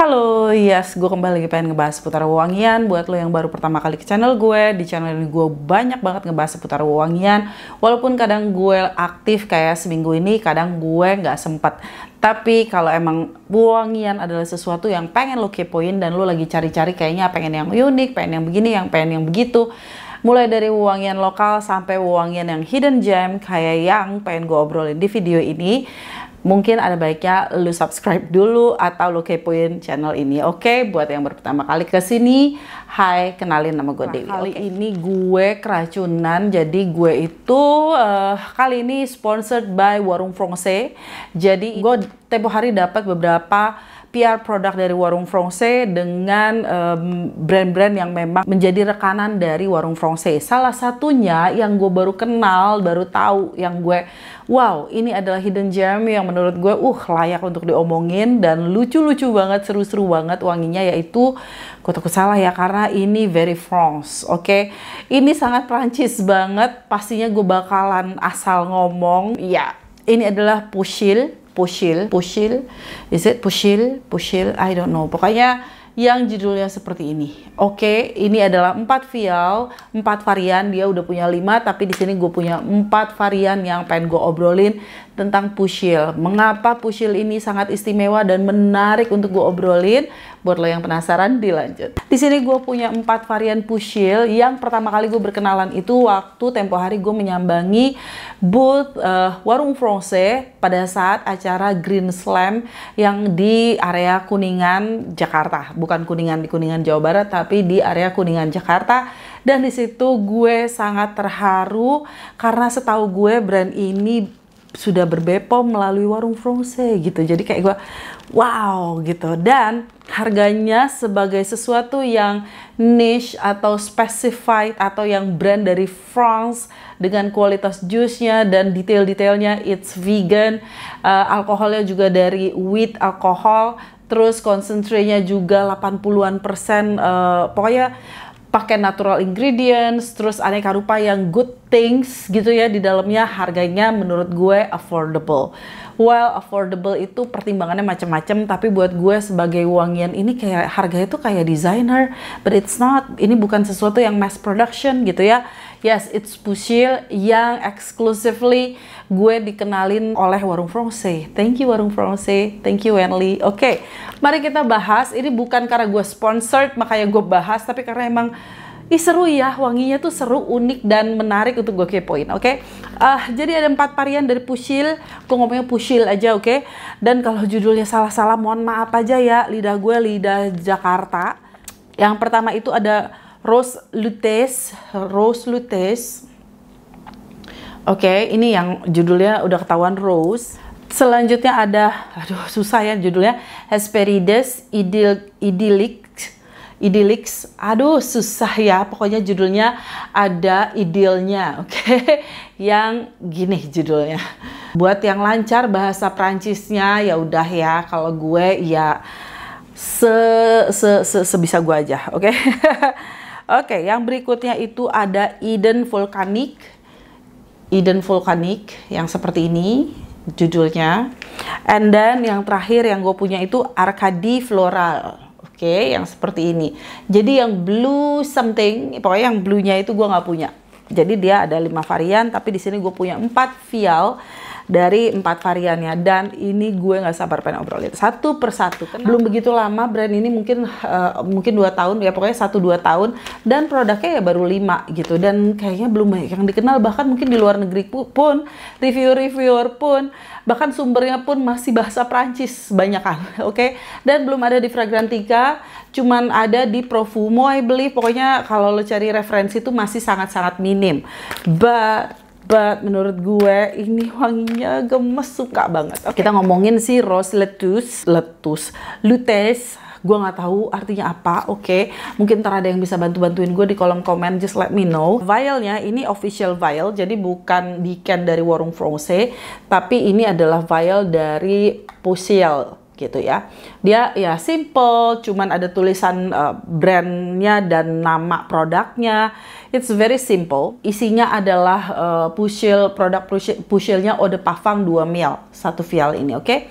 Halo, yes, gue kembali lagi pengen ngebahas seputar wewangian. Buat lo yang baru pertama kali ke channel gue, di channel ini gue banyak banget ngebahas seputar wewangian. Walaupun kadang gue aktif kayak seminggu ini, kadang gue nggak sempet. Tapi kalau emang wewangian adalah sesuatu yang pengen lo kepoin dan lo lagi cari-cari kayaknya pengen yang unik, pengen yang begini, pengen yang begitu. Mulai dari wewangian lokal sampai wewangian yang hidden gem kayak yang pengen gue obrolin di video ini. Mungkin ada baiknya lu subscribe dulu atau lu kepoin channel ini. Oke, buat yang baru pertama kali ke sini, hai, kenalin nama gue Dewi. Kali ini gue keracunan. Jadi gue itu kali ini sponsored by Warung Frongse. Jadi gue tempo hari dapat beberapa PR produk dari Warung Frongse dengan brand-brand yang memang menjadi rekanan dari Warung Frongse. Salah satunya yang gue baru kenal, baru tahu, yang gue wow, ini adalah hidden gem yang menurut gue layak untuk diomongin dan lucu-lucu banget, seru-seru banget wanginya, yaitu gue takut salah ya karena ini very France, oke? Ini sangat Prancis banget, pastinya gue bakalan asal ngomong. Ya, ini adalah Pushil, is it Pushil, I don't know. Pokoknya yang judulnya seperti ini. Oke, ini adalah 4 vial, 4 varian. Dia udah punya 5, tapi di sini gue punya 4 varian yang pengen gue obrolin tentang Pushil. Mengapa Pushil ini sangat istimewa dan menarik untuk gue obrolin? Buat lo yang penasaran, dilanjut. Di sini gue punya 4 varian Pushil. Yang pertama kali gue berkenalan itu waktu tempo hari gue menyambangi booth Warung Frongse pada saat acara Green Slam yang di area Kuningan, Jakarta. Bukan Kuningan di Kuningan, Jawa Barat, tapi di area Kuningan, Jakarta. Dan di situ gue sangat terharu karena setahu gue brand ini sudah berbepom melalui Warung Frongse gitu. Jadi kayak gue wow gitu. Dan harganya sebagai sesuatu yang niche atau specified atau yang brand dari France dengan kualitas jusnya dan detail-detailnya, it's vegan, alkoholnya juga dari wheat alkohol, terus konsentrenya juga 80-an%, pokoknya pakai natural ingredients, terus aneka rupa yang good things gitu ya di dalamnya. Harganya menurut gue affordable. Well, affordable itu pertimbangannya macam-macam, tapi buat gue sebagai wangian ini kayak harganya itu kayak designer, but it's not. Ini bukan sesuatu yang mass production gitu ya. Yes, it's Pushil yang exclusively gue dikenalin oleh Warung Frongse. Thank you Warung Frongse, thank you Wenli. Oke, mari kita bahas. Ini bukan karena gue sponsored makanya gue bahas, tapi karena emang seru ya, wanginya tuh seru, unik, dan menarik untuk gue kepoin, oke? Jadi ada 4 varian dari Pushil, gue ngomongnya Pushil aja, oke? Dan kalau judulnya salah-salah, mohon maaf aja ya, lidah gue lidah Jakarta. Yang pertama itu ada Rose Lutes. Oke, ini yang judulnya udah ketahuan Rose. Selanjutnya ada, aduh susah ya judulnya, Hesperides Idylix. Aduh susah ya, pokoknya judulnya ada idilnya, oke? Yang gini judulnya. Buat yang lancar bahasa Prancisnya ya udah ya, kalau gue ya sebisa gue aja, oke? Oke, yang berikutnya itu ada Eden Volcanic yang seperti ini judulnya. And then yang terakhir yang gue punya itu Arcady Floral. Oke, yang seperti ini. Jadi yang blue something, pokoknya yang blue-nya itu gue nggak punya. Jadi dia ada 5 varian, tapi di sini gue punya 4 vial dari 4 variannya, dan ini gue nggak sabar pengen obrolin satu persatu. Belum begitu lama brand ini, mungkin 2 tahun ya, pokoknya 1-2 tahun, dan produknya ya baru 5 gitu, dan kayaknya belum banyak yang dikenal. Bahkan mungkin di luar negeri pun reviewer pun, bahkan sumbernya pun masih bahasa Prancis banyak kan, oke? Dan belum ada di Fragrantica, cuman ada di Profumo I believe. Pokoknya kalau lo cari referensi itu masih sangat-sangat minim, but menurut gue ini wanginya gemes, suka banget. Okay. Kita ngomongin si Rose Lutes. Gue nggak tahu artinya apa, oke? Mungkin ntar ada yang bisa bantuin gue di kolom komen, just let me know. Vialnya ini official vial, jadi bukan di can dari Warung Frongse, tapi ini adalah vial dari Pushil gitu ya. Dia ya simple, cuman ada tulisan brandnya dan nama produknya. It's very simple. Isinya adalah Pushil, produk Pushilnya Eau de Parfum 2 ml, 1 vial ini, oke?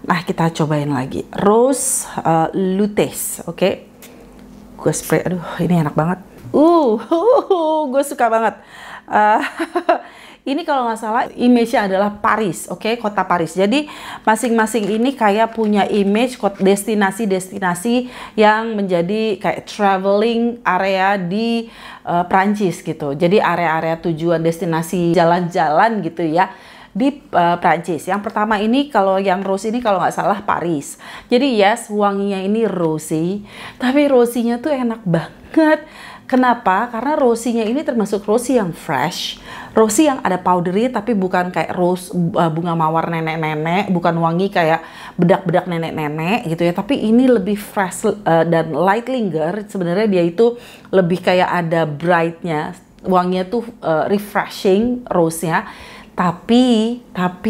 Nah, kita cobain lagi. Rose Lutece, oke? Gue spray, aduh ini enak banget. Gue suka banget. Ini kalau nggak salah image-nya adalah Paris, oke? Kota Paris. Jadi masing-masing ini kayak punya image destinasi-destinasi yang menjadi kayak traveling area di Prancis gitu. Jadi area-area tujuan destinasi jalan-jalan gitu ya di Prancis. Yang pertama ini, kalau yang rose ini kalau nggak salah Paris. Jadi yes, wanginya ini rosy, tapi rosinya tuh enak banget. Kenapa? Karena rosinya ini termasuk rosy yang fresh, rosy yang ada powdery, tapi bukan kayak rose bunga mawar nenek-nenek, bukan wangi kayak bedak-bedak nenek-nenek gitu ya. Tapi ini lebih fresh dan light linger. Sebenarnya dia itu lebih kayak ada brightnya, wanginya tuh refreshing rose-nya. Tapi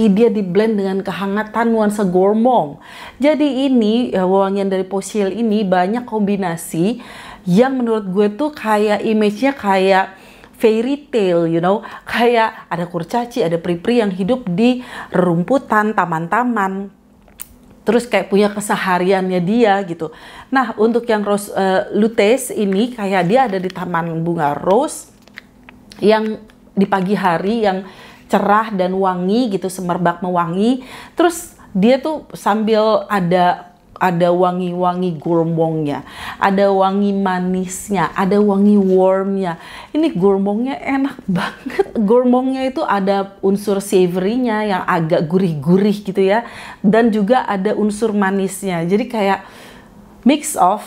dia di blend dengan kehangatan nuansa gourmand. Jadi ini wangian dari Pochil ini banyak kombinasi yang menurut gue tuh kayak image-nya kayak fairy tale, you know, kayak ada kurcaci, ada peri-peri yang hidup di rumputan, taman-taman, terus kayak punya kesehariannya dia gitu. Nah, untuk yang Rose Lutece ini kayak dia ada di taman bunga rose yang di pagi hari yang cerah dan wangi gitu, semerbak mewangi. Terus dia tuh sambil ada wangi-wangi gourmandnya, ada wangi manisnya, ada wangi warmnya. Ini gourmandnya enak banget. Gourmandnya itu ada unsur savory-nya yang agak gurih-gurih gitu ya, dan juga ada unsur manisnya. Jadi kayak mix of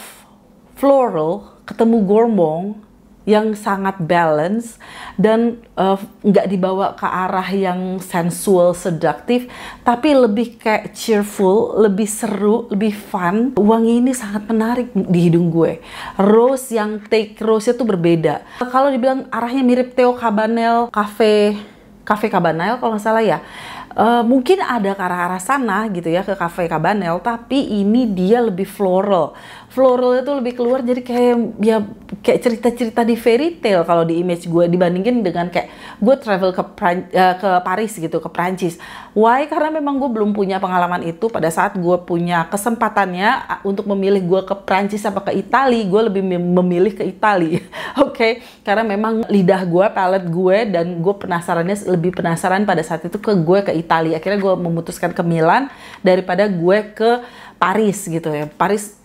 floral ketemu gourmand yang sangat balance dan nggak dibawa ke arah yang sensual, seductive, tapi lebih kayak cheerful, lebih seru, lebih fun. Wangi ini sangat menarik di hidung gue. Rose yang take rose-nya tuh berbeda. Kalau dibilang arahnya mirip Theo Cabanel, Cafe Cabanel kalau nggak salah ya. Mungkin ada ke arah sana gitu ya, ke Cafe Cabanel, tapi ini dia lebih floral. Floral itu lebih keluar, jadi kayak cerita-cerita di fairy tale kalau di image gue, dibandingin dengan kayak gue travel ke Paris gitu, ke Prancis. Why? Karena memang gue belum punya pengalaman itu. Pada saat gue punya kesempatannya untuk memilih gue ke Prancis apa ke Itali, gue lebih memilih ke Itali. Oke? Karena memang lidah gue, palate gue, dan gue lebih penasaran pada saat itu gue ke Italia. Akhirnya gue memutuskan ke Milan daripada gue ke Paris gitu ya. Paris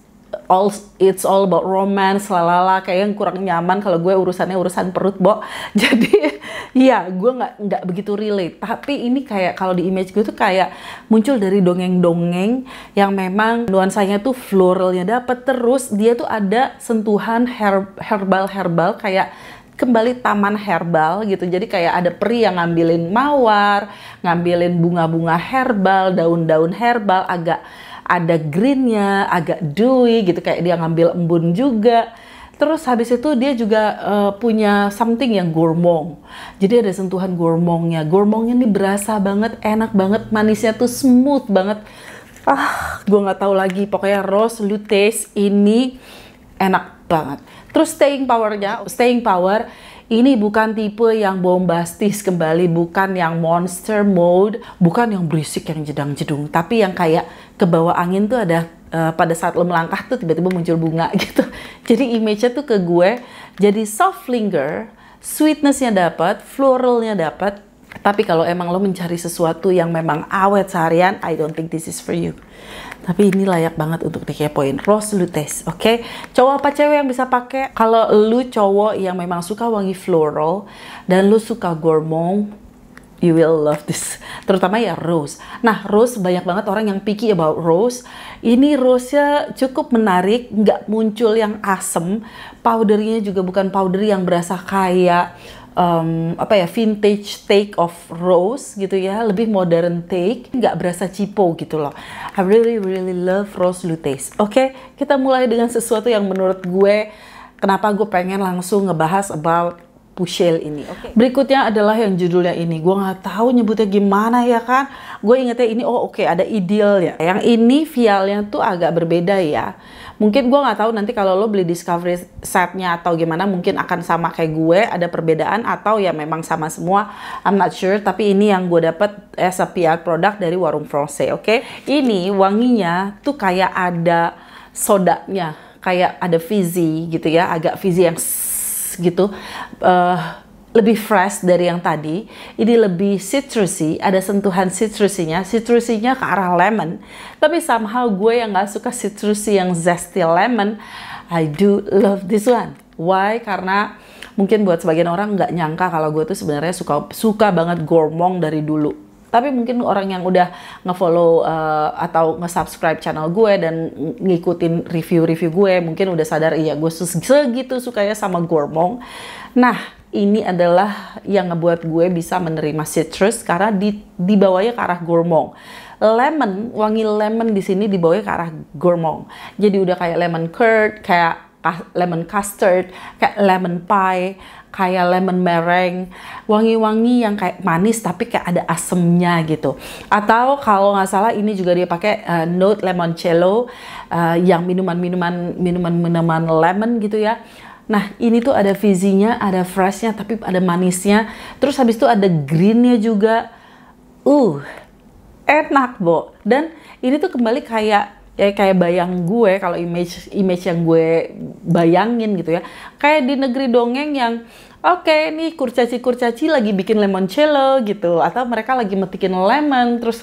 it's all about romance, lalala, kayak yang kurang nyaman kalau gue urusannya urusan perut, Bo. Jadi ya gue nggak begitu relate. Tapi ini kayak kalau di image gue tuh kayak muncul dari dongeng-dongeng yang memang nuansanya tuh floralnya dapet, terus dia tuh ada sentuhan herbal kayak kembali taman herbal gitu. Jadi kayak ada peri yang ngambilin mawar, ngambilin bunga-bunga herbal, daun-daun herbal, agak ada greennya, agak dewy gitu, kayak dia ngambil embun juga. Terus habis itu dia juga punya something yang gourmand. Jadi ada sentuhan gourmandnya. Gourmandnya nih berasa banget, enak banget, manisnya tuh smooth banget. Gue nggak tahu lagi. Pokoknya Rose Lutece ini enak banget. Terus staying power ini bukan tipe yang bombastis kembali, bukan yang monster mode, bukan yang berisik yang jedang-jedung, tapi yang kayak ke bawah angin tuh ada pada saat lo melangkah tuh tiba-tiba muncul bunga gitu. Jadi image-nya tuh ke gue jadi soft linger, sweetness-nya dapat, floralnya dapat. Tapi kalau emang lo mencari sesuatu yang memang awet seharian, I don't think this is for you. Tapi ini layak banget untuk dikepoin. Rose Lutece, oke? Cowok apa cewek yang bisa pakai? Kalau lu cowok yang memang suka wangi floral dan lu suka gourmand, you will love this. Terutama ya rose. Nah, rose banyak banget orang yang picky about rose. Ini rose-nya cukup menarik, nggak muncul yang asem. Powdernya juga bukan powder yang berasa kayak vintage take of rose gitu ya, lebih modern take, nggak berasa cipo gitu loh. I really love Rose Lutece. Oke, kita mulai dengan sesuatu yang menurut gue, kenapa gue pengen langsung ngebahas about Puchel ini. Berikutnya adalah yang judulnya ini. Gue nggak tahu nyebutnya gimana ya kan. Gue ingetnya ini, ada Ideal ya. Yang ini vialnya tuh agak berbeda ya. Mungkin gue nggak tahu nanti kalau lo beli discovery setnya atau gimana, mungkin akan sama kayak gue, ada perbedaan atau ya memang sama semua. I'm not sure. Tapi ini yang gue dapet as a PR product dari Warung Français. Ini wanginya tuh kayak ada sodanya, kayak ada fizzy gitu ya, agak fizzy yang gitu, lebih fresh dari yang tadi. Ini lebih citrusy, ada sentuhan citrusinya ke arah lemon. Tapi somehow gue yang gak suka citrusy yang zesty lemon, I do love this one. Why? Karena mungkin buat sebagian orang nggak nyangka kalau gue tuh sebenarnya suka banget gourmand dari dulu. Tapi mungkin orang yang udah nge-follow atau nge-subscribe channel gue dan ngikutin review-review gue, mungkin udah sadar, iya gue segitu sukanya sama gourmand. Nah, ini adalah yang ngebuat gue bisa menerima citrus karena dibawanya ke arah gourmand. Lemon, wangi lemon di sini dibawanya ke arah gourmand. Jadi udah kayak lemon curd, kayak lemon custard, kayak lemon pie, kayak lemon meringue, wangi-wangi yang kayak manis tapi kayak ada asemnya gitu. Atau kalau nggak salah ini juga dia pakai note limoncello, yang minuman lemon gitu ya. Nah, ini tuh ada fizzy-nya, ada fresh-nya, tapi ada manisnya. Terus habis itu ada green-nya juga. Enak, Bo. Dan ini tuh kembali kayak bayang gue, kalau image yang gue bayangin gitu ya. Kayak di negeri dongeng yang nih kurcaci lagi bikin limoncello gitu, atau mereka lagi metikin lemon, terus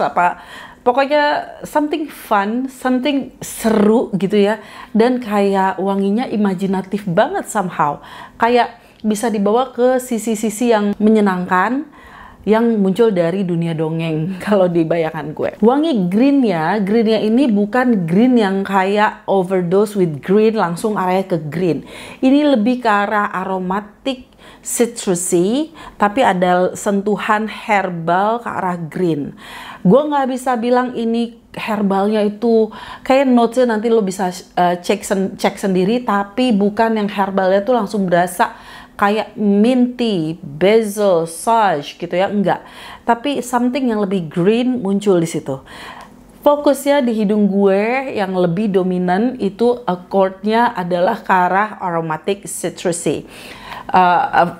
pokoknya something fun, something seru gitu ya. Dan kayak wanginya imajinatif banget somehow. Kayak bisa dibawa ke sisi-sisi yang menyenangkan, yang muncul dari dunia dongeng kalau di bayangan gue. Wangi greennya ini bukan green yang kayak overdose with green, langsung arahnya ke green. Ini lebih ke arah aromatic, citrusy, tapi ada sentuhan herbal ke arah green. Gue nggak bisa bilang ini herbalnya itu kayak notesnya nanti lo bisa cek sendiri, tapi bukan yang herbalnya tuh langsung berasa kayak minty, basil, sage gitu ya, enggak. Tapi something yang lebih green muncul di situ. Fokusnya di hidung gue yang lebih dominan itu chordnya adalah ke arah aromatic citrusy.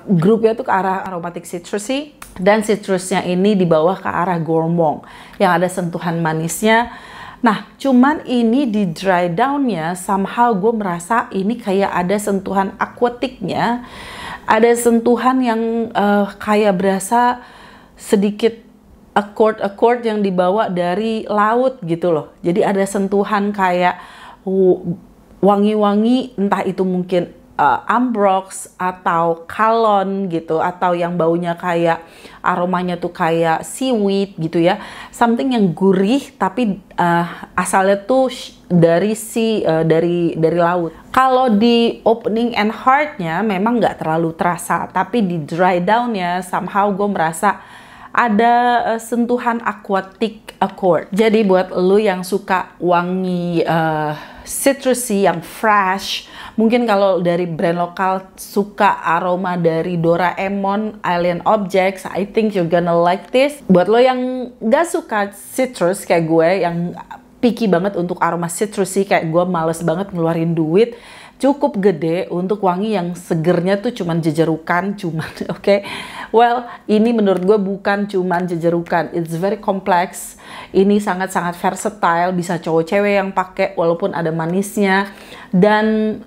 Grupnya tuh ke arah aromatic citrusy, dan citrusnya ini di bawah ke arah gourmand yang ada sentuhan manisnya. Nah, cuman ini di dry down-nya somehow gue merasa ini kayak ada sentuhan aquatic-nya, ada sentuhan yang kayak berasa sedikit accord yang dibawa dari laut gitu loh. Jadi ada sentuhan kayak wangi-wangi, entah itu mungkin ambrox atau kalon gitu, atau yang baunya kayak aromanya tuh kayak seaweed gitu ya, something yang gurih tapi asalnya tuh dari laut. Kalau di opening and heart-nya memang nggak terlalu terasa, tapi di dry down-nya somehow gue merasa ada sentuhan aquatic accord. Jadi buat lu yang suka wangi citrusy yang fresh, mungkin kalau dari brand lokal suka aroma dari Doraemon, Alien Objects, I think you're gonna like this. Buat lo yang gak suka citrus kayak gue, yang picky banget untuk aroma citrusy kayak gue, males banget ngeluarin duit, cukup gede untuk wangi yang segernya tuh cuman jejerukan, oke. Well, ini menurut gue bukan cuman jejerukan, it's very complex. Ini sangat-sangat versatile, bisa cowok cewek yang pakai walaupun ada manisnya, dan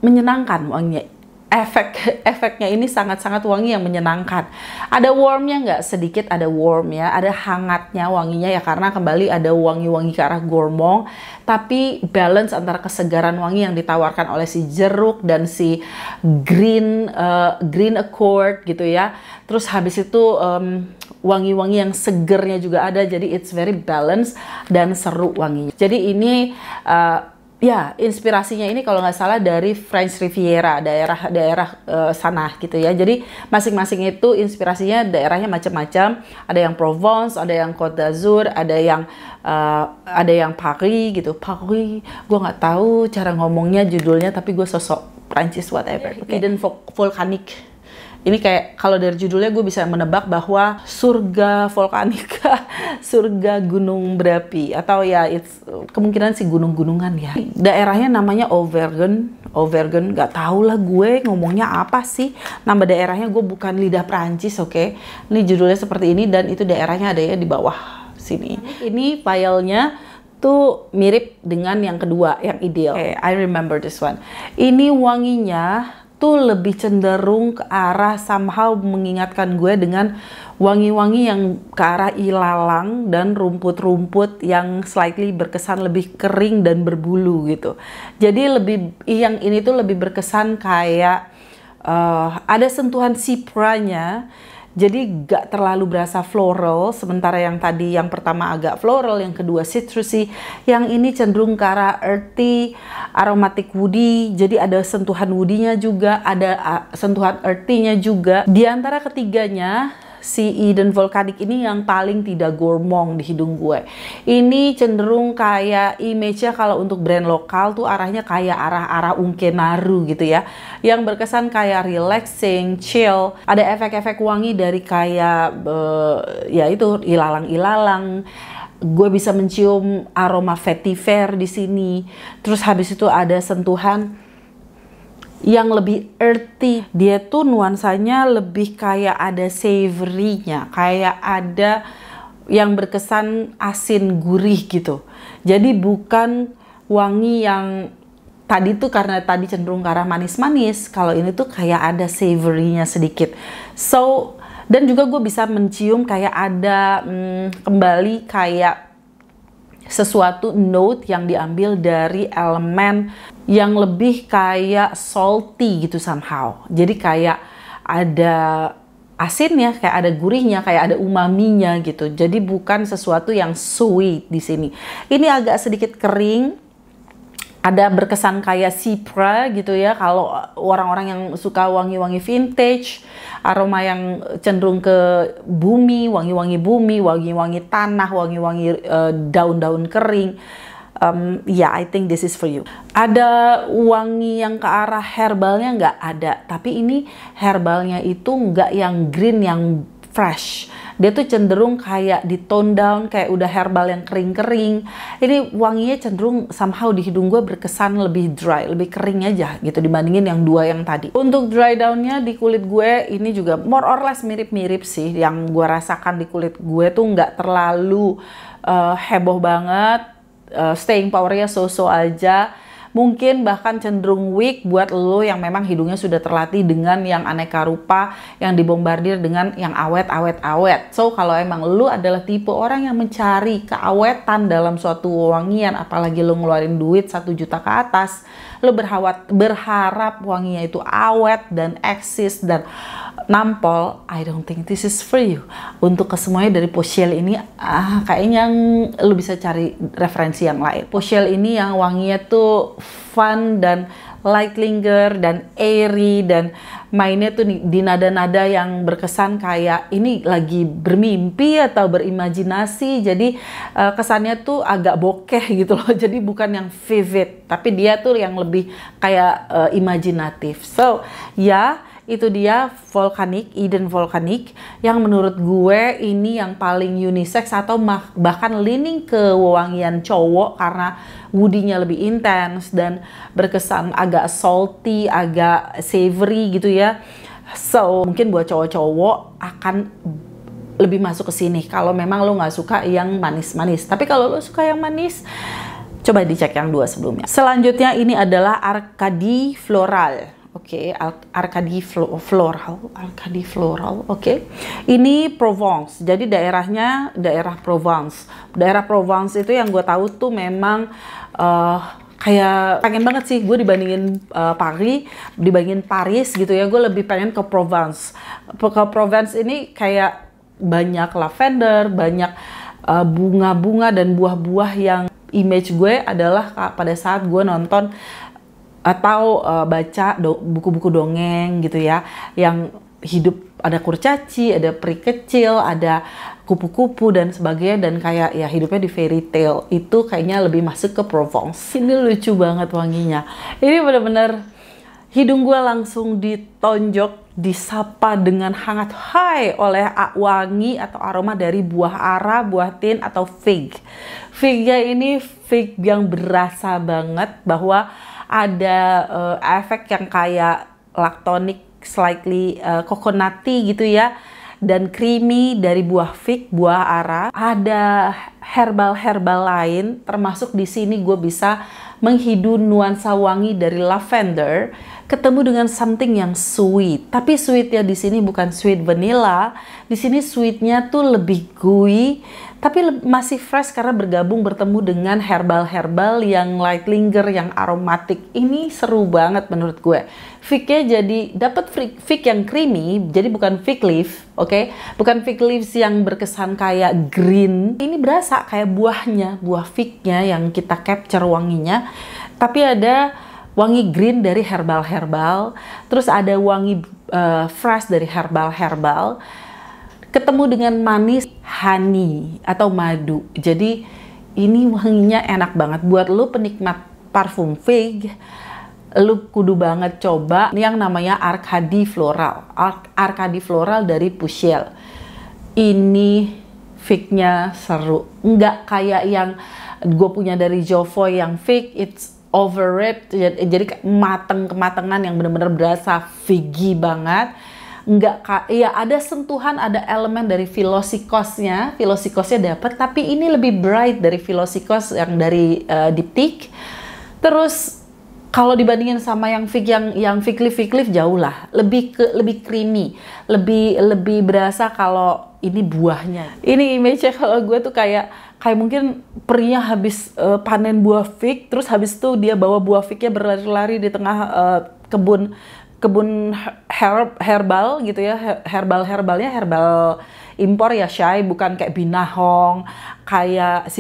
menyenangkan wanginya. Efeknya ini sangat-sangat wangi yang menyenangkan. Ada warmnya nggak? Sedikit ada warmnya, ada hangatnya wanginya ya, karena kembali ada wangi-wangi ke arah gourmand, tapi balance antara kesegaran wangi yang ditawarkan oleh si jeruk dan si green accord gitu ya. Terus habis itu wangi-wangi yang segernya juga ada, jadi it's very balanced dan seru wanginya. Jadi ini ya, inspirasinya ini kalau nggak salah dari French Riviera, daerah sana gitu ya. Jadi masing-masing itu inspirasinya daerahnya macam-macam. Ada yang Provence, ada yang Côte d'Azur, ada yang Paris gitu. Paris, gue nggak tahu cara ngomongnya judulnya, tapi gue sosok Prancis whatever. Hidden Volcanic Ini kayak kalau dari judulnya gue bisa menebak bahwa surga volkanika, surga gunung berapi, atau ya kemungkinan sih gunung-gunungan ya. Daerahnya namanya Auvergne, nggak tahu lah gue ngomongnya apa sih. Nama daerahnya, gue bukan lidah Perancis, oke? Ini judulnya seperti ini dan itu daerahnya ada ya di bawah sini. Ini filenya tuh mirip dengan yang kedua, yang ideal. Okay, I remember this one. Ini wanginya tuh lebih cenderung ke arah somehow mengingatkan gue dengan wangi-wangi yang ke arah ilalang dan rumput-rumput yang slightly berkesan lebih kering dan berbulu gitu. Jadi yang ini tuh lebih berkesan kayak ada sentuhan cipranya. Jadi gak terlalu berasa floral, sementara yang tadi yang pertama agak floral, yang kedua citrusy, yang ini cenderung ke arah earthy, aromatic woody. Jadi ada sentuhan woody-nya juga, ada sentuhan earthy-nya juga. Di antara ketiganya, si Eden Volcanic ini yang paling tidak gourmand di hidung gue. Ini cenderung kayak image-nya kalau untuk brand lokal tuh arahnya kayak arah-arah Unkenaru gitu ya. Yang berkesan kayak relaxing, chill. Ada efek-efek wangi dari kayak ya itu ilalang-ilalang. Gue bisa mencium aroma vetiver di sini. Terus habis itu ada sentuhan yang lebih earthy. Dia tuh nuansanya lebih kayak ada savory-nya, kayak ada yang berkesan asin gurih gitu. Jadi bukan wangi yang tadi tuh, karena tadi cenderung ke arah manis-manis, kalau ini tuh kayak ada savory-nya sedikit. So, dan juga gue bisa mencium kayak ada kembali kayak sesuatu note yang diambil dari elemen yang lebih kayak salty gitu somehow. Jadi kayak ada asinnya, kayak ada gurihnya, kayak ada umaminya gitu. Jadi bukan sesuatu yang sweet di sini. Ini agak sedikit kering. Ada berkesan kayak cipra gitu ya, kalau orang-orang yang suka wangi-wangi vintage, aroma yang cenderung ke bumi, wangi-wangi bumi, wangi-wangi tanah, wangi-wangi daun-daun kering. Yeah, I think this is for you. Ada wangi yang ke arah herbalnya nggak ada, tapi ini herbalnya itu nggak yang green, yang fresh. Dia tuh cenderung kayak di tone down, kayak udah herbal yang kering-kering. Ini wanginya cenderung somehow di hidung gue berkesan lebih dry, lebih kering aja gitu dibandingin yang dua yang tadi. Untuk dry downnya di kulit gue ini juga more or less mirip-mirip sih. Yang gue rasakan di kulit gue tuh nggak terlalu heboh banget, staying powernya so-so aja. Mungkin bahkan cenderung weak buat lo yang memang hidungnya sudah terlatih dengan yang aneka rupa, yang dibombardir dengan yang awet. So kalau emang lo adalah tipe orang yang mencari keawetan dalam suatu wangian, apalagi lo ngeluarin duit 1 juta ke atas, lo berharap wanginya itu awet dan eksis dan nampol, I don't think this is for you. Untuk kesemuanya dari Pochelle ini, kayaknya lu bisa cari referensi yang lain. Pochelle ini yang wanginya tuh fun dan light linger dan airy, dan mainnya tuh di nada-nada yang berkesan kayak ini lagi bermimpi atau berimajinasi. Jadi kesannya tuh agak bokeh gitu loh. Jadi bukan yang vivid, tapi dia tuh yang lebih kayak imajinatif. So ya, itu dia Eden Volcanic yang menurut gue ini yang paling unisex atau bahkan leaning ke wewangian cowok karena woody-nya lebih intens dan berkesan agak salty, agak savory gitu ya. So mungkin buat cowok-cowok akan lebih masuk ke sini kalau memang lo nggak suka yang manis-manis. Tapi kalau lo suka yang manis, coba dicek yang dua sebelumnya. Selanjutnya ini adalah Arcadie Floral. Oke, Arcadie Floral, oke. Ini Provence, jadi daerahnya daerah Provence. Daerah Provence itu yang gue tahu tuh memang kayak pengen banget sih gue dibandingin Paris gitu ya. Gue lebih pengen ke Provence. Ke Provence ini kayak banyak lavender, banyak bunga-bunga dan buah-buah yang image gue adalah pada saat gue nonton atau baca buku-buku dongeng gitu ya, yang hidup ada kurcaci, ada peri kecil, ada kupu-kupu dan sebagainya, dan kayak ya hidupnya di fairy tale. Itu kayaknya lebih masuk ke Provence. Ini lucu banget wanginya. Ini bener-bener hidung gue langsung ditonjok, disapa dengan hangat hai oleh wangi atau aroma dari buah ara, buah tin atau fig. Fignya ini fig yang berasa banget, bahwa ada efek yang kayak lactonic, slightly coconutty gitu ya, dan creamy dari buah fig, buah ara. Ada herbal-herbal lain, termasuk di sini gue bisa menghidu nuansa wangi dari lavender, ketemu dengan something yang sweet. Tapi sweetnya di sini bukan sweet vanilla, di sini sweetnya tuh lebih gooey, tapi masih fresh karena bertemu dengan herbal-herbal yang light linger, yang aromatik. Ini seru banget menurut gue. Fignya jadi dapat fig yang creamy, jadi bukan fig leaf, oke? Bukan fig leaves yang berkesan kayak green. Ini berasa kayak buahnya, buah fignya yang kita capture wanginya. Tapi ada wangi green dari herbal-herbal, terus ada wangi fresh dari herbal-herbal, ketemu dengan manis honey atau madu. Jadi ini wanginya enak banget. Buat lu penikmat parfum fig, lu kudu banget coba yang namanya Arcady Floral. Arcady Floral dari Pushel. Ini fignya seru. Nggak kayak yang gue punya dari Jovoy yang fig, it's overripe, jadi kematangan yang benar-benar berasa figgy banget. Ya ada sentuhan, ada elemen dari Philosikosnya dapat, tapi ini lebih bright dari Philosikos yang dari Diptyque. Terus kalau dibandingin sama yang fig fig leaf jauh lah, lebih creamy, lebih berasa kalau ini buahnya. Ini image-nya kalau gue tuh kayak mungkin pria habis panen buah fig, terus habis itu dia bawa buah fignya berlari-lari di tengah kebun herbal gitu ya, herbalnya herbal impor ya Shay, bukan kayak binahong, kayak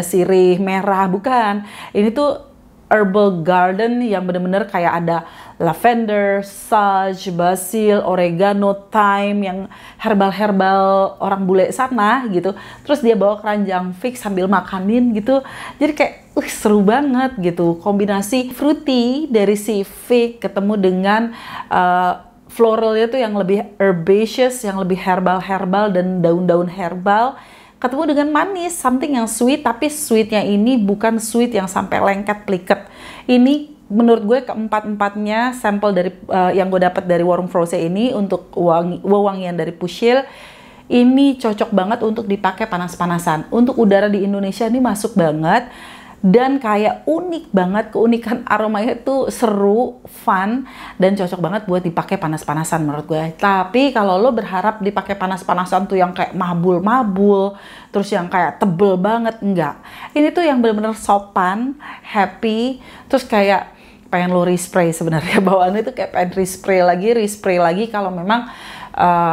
sirih merah, bukan. Ini tuh herbal garden yang bener-bener kayak ada lavender, sage, basil, oregano, thyme, yang herbal-herbal orang bule sana gitu. Terus dia bawa keranjang fig sambil makanin gitu. Jadi kayak seru banget gitu. Kombinasi fruity dari si fig ketemu dengan floralnya tuh yang lebih herbaceous, yang lebih herbal dan daun-daun herbal, ketemu dengan manis, something yang sweet, tapi sweetnya ini bukan sweet yang sampai lengket pliket. Ini menurut gue keempat-empatnya sampel dari yang gue dapat dari Warung Frose ini untuk wewangian dari Pushel, ini cocok banget untuk dipakai panas-panasan. Untuk udara di Indonesia ini masuk banget. Dan kayak unik banget, keunikan aromanya itu seru, fun, dan cocok banget buat dipakai panas-panasan menurut gue. Tapi kalau lo berharap dipakai panas-panasan tuh yang kayak mabul-mabul, terus yang kayak tebel banget, enggak. Ini tuh yang bener-bener sopan, happy, terus kayak pengen lo respray sebenarnya. Bawaannya itu kayak pengen respray lagi kalau memang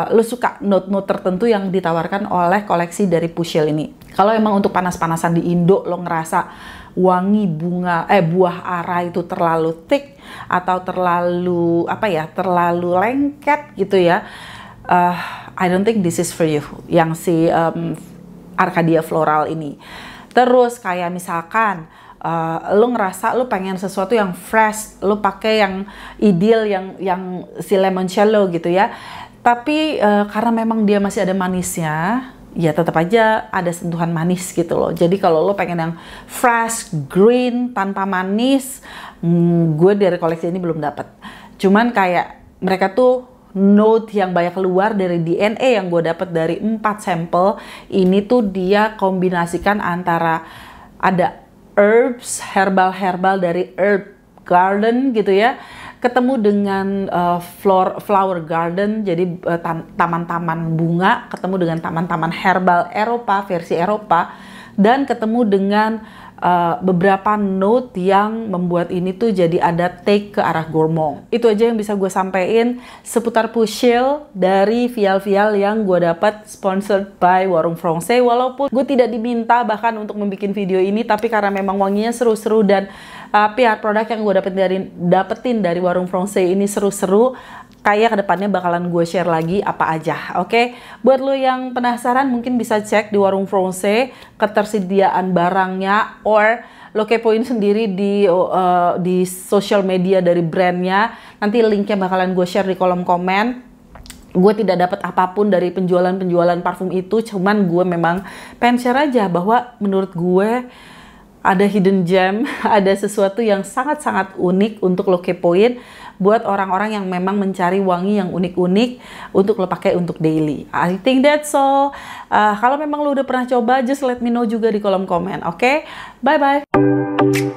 lo suka note-note tertentu yang ditawarkan oleh koleksi dari Pushel ini. Kalau emang untuk panas-panasan di Indo lo ngerasa wangi buah ara itu terlalu thick atau terlalu terlalu lengket gitu ya, I don't think this is for you yang si Arcadia Floral ini. Terus kayak misalkan lo ngerasa lo pengen sesuatu yang fresh, lo pakai yang ideal yang si limoncello gitu ya, tapi karena memang dia masih ada manisnya, ya tetap aja ada sentuhan manis gitu loh. Jadi kalau lo pengen yang fresh, green, tanpa manis, gue dari koleksi ini belum dapet. Cuman kayak mereka tuh note yang banyak keluar dari DNA yang gue dapet dari 4 sampel. Ini tuh dia kombinasikan antara ada herbs, herbal dari herb garden gitu ya, ketemu dengan flower garden, jadi taman-taman bunga, ketemu dengan taman-taman herbal Eropa, versi Eropa, dan ketemu dengan beberapa note yang membuat ini tuh jadi ada take ke arah gourmand. Itu aja yang bisa gue sampaikan seputar Pushel dari vial-vial yang gue dapat sponsored by Warung Frose. Walaupun gue tidak diminta bahkan untuk membuat video ini, tapi karena memang wanginya seru-seru dan PR produk yang gue dapetin dari Warung Frose ini seru-seru, kayak kedepannya bakalan gue share lagi apa aja, oke? Buat lo yang penasaran mungkin bisa cek di Warung Frose ketersediaan barangnya or lo kepoin sendiri di social media dari brandnya. Nanti linknya bakalan gue share di kolom komen. Gue tidak dapat apapun dari penjualan parfum itu, cuman gue memang pengen share aja bahwa menurut gue ada hidden gem, ada sesuatu yang sangat-sangat unik untuk lo kepoin buat orang-orang yang memang mencari wangi yang unik-unik untuk lo pakai untuk daily. I think that's all. Kalau memang lo udah pernah coba, just let me know juga di kolom komen, oke? Bye-bye!